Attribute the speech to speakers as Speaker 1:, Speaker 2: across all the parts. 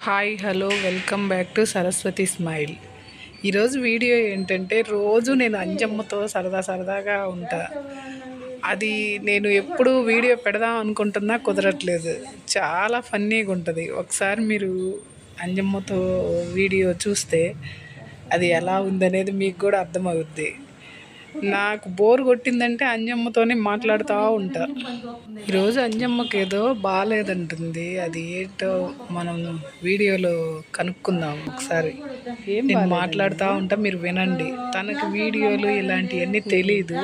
Speaker 1: Hi hello welcome back to Saraswati smile. ఈరోజు video ఏంటంటే, రోజు నేను అంజమ్మతో సరదాగా ఉంటా. అది నేను ఎప్పుడు వీడియో పెడదాం అనుకుంటున్నా కుదరట్లేదు. చాలా ఫన్నీగా ఉంటుంది. ఒకసారి మీరు అంజమ్మతో వీడియో చూస్తే అది ఎలా ఉందనేది మీకు కూడా అర్థమవుద్ది. నాకు బోర్ కొట్టిందంటే అంజమ్మతోనే మాట్లాడుతూ ఉంటా. ఈరోజు అంజమ్మకి ఏదో బాగాలేదంటుంది. అది ఏంటో మనం వీడియోలో కనుక్కుందాం ఒకసారి. నేను మాట్లాడుతూ ఉంటా, మీరు వినండి. తనకి వీడియోలు ఇలాంటివన్నీ తెలీదు.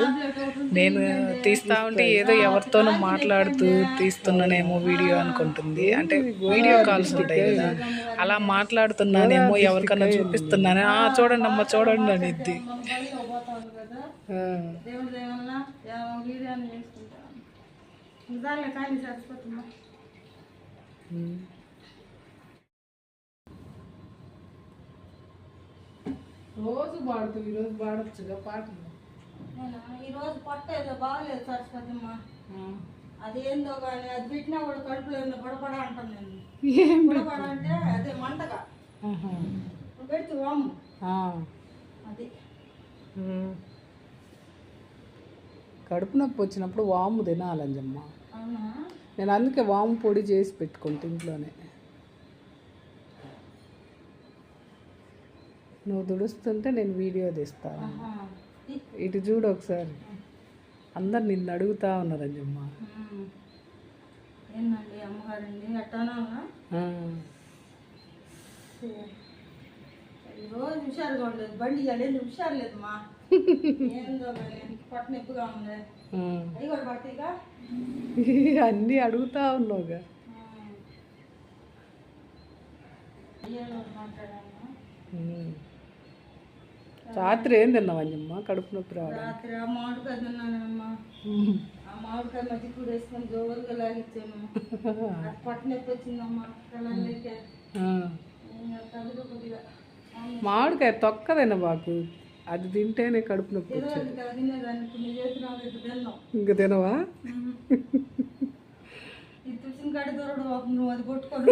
Speaker 1: నేను తీస్తూ ఉంటే ఏదో ఎవరితోనో మాట్లాడుతూ తీస్తున్నానేమో వీడియో అనుకుంటుంది. అంటే వీడియో కాల్స్ ఉంటాయి కదా, అలా మాట్లాడుతున్నానేమో, ఎవరికన్నా చూపిస్తున్నానే. చూడండి అమ్మ చూడండి అనిద్ది. రోజు పాడుతూ ఈరోజు పాడొచ్చుగా పాటలు.
Speaker 2: ఈరోజు పట్ట ఏదో బాగలేదు సరస్వతమ్మ. అదేందో కానీ అది పెట్టినా కూడా కడుపులో ఏదో బుడబడ అంటాను నేను.
Speaker 1: ఏం
Speaker 2: బుడబడ అంటే అదే మంటగా పెడితే వాము అది.
Speaker 1: కడుపు నొప్పి వచ్చినప్పుడు వాము తినాలంజమ్మ. నేను అందుకే వాము పొడి చేసి పెట్టుకుంటా ఇంట్లోనే. నువ్వు దుడుస్తుంటే నేను వీడియో తీస్తాను. ఇటు చూడు ఒకసారి. అందరు నిన్ను అడుగుతా ఉన్నారు అంజమ్మ.
Speaker 2: ఏంటండి అమ్మగారండి అట్టానా రోజు హుషారుగా ఉండలేదు. బండి ఇవ్వలేదు, హుషారు లేదు మా. ఏందో పొట్ట నొప్పిగా ఉంది. అవి కూడా పడతాయిగా.
Speaker 1: అన్నీ అడుగుతా ఉన్నావుగా. రాత్రి ఏం తిన్నావు అంజమ్మ కడుపు నొప్పి రావడం?
Speaker 2: రాత్రి ఆ మామిడికాయ తిన్నానమ్మా. ఆ మామిడికాయ మధ్య కూడా వేసుకొని జోరుగా లాగించాను. పొట్ట నొప్పి వచ్చిందమ్మా. కొద్దిగా
Speaker 1: మామిడికాయ తొక్కదైనా బాకు, అది తింటేనే కడుపు నొప్పి వచ్చేది. ఇంక తినవా?
Speaker 2: తులసిని కాడ దొరకడం నువ్వు అది కొట్టుకొని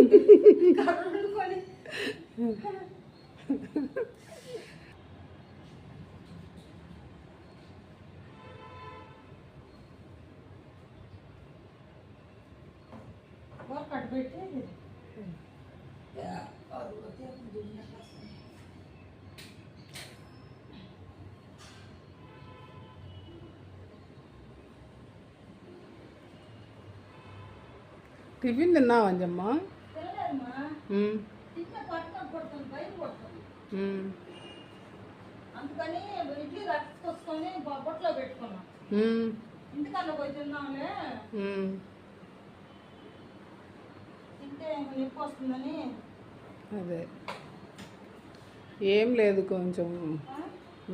Speaker 2: కట్టు పెట్టి
Speaker 1: టిఫిన్ తిన్నావు అంజమ్మ?
Speaker 2: అందుకని ఇడ్లీ రట్టుకొచ్చుకొని బొట్లో పెట్టుకున్నాం. ఇంటికన్నా పోయి తిన్నాంలే, తింటే నొప్పి వస్తుందని.
Speaker 1: అదే ఏం లేదు, కొంచెం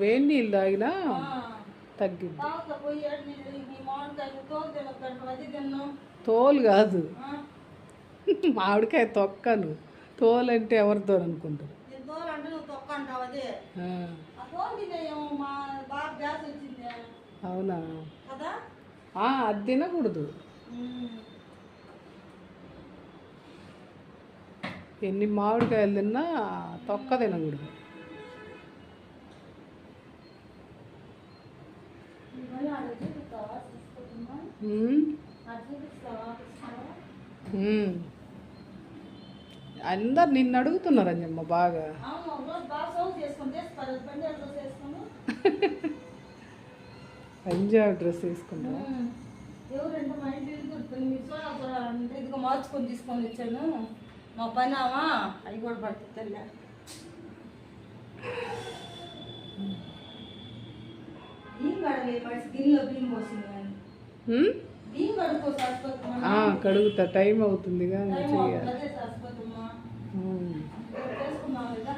Speaker 1: వేడి నీళ్ళు తాగినా తగ్గింది. తోలు కాదు, మామిడికాయ తొక్కను. తోలు అంటే ఎవరితో అనుకుంటారు? అవునా? అది తినకూడదు. ఎన్ని మామిడికాయలు తిన్నా తొక్క తినకూడదు. అందరు నిన్ను అడుగుతున్నారు అంజమ్మ బాగా. పంజాబ్ డ్రెస్ వేసుకున్నా.
Speaker 2: ఎవరంటే మా ఇంటి ఇదిగో మార్చుకొని తీసుకొని వచ్చాను. మా పనామా అవి కూడా పడుతుంది తెల్ల. బియ్యం కడలే మనిషి గిన్నెలో బియ్యం పోసింది కానీ బియ్యం కడుక్కో సరస్వతమ్మ.
Speaker 1: కడుగుతా, టైం అవుతుందిగా.
Speaker 2: అదే సరస్వతమ్మ చేసుకున్నాం కదా.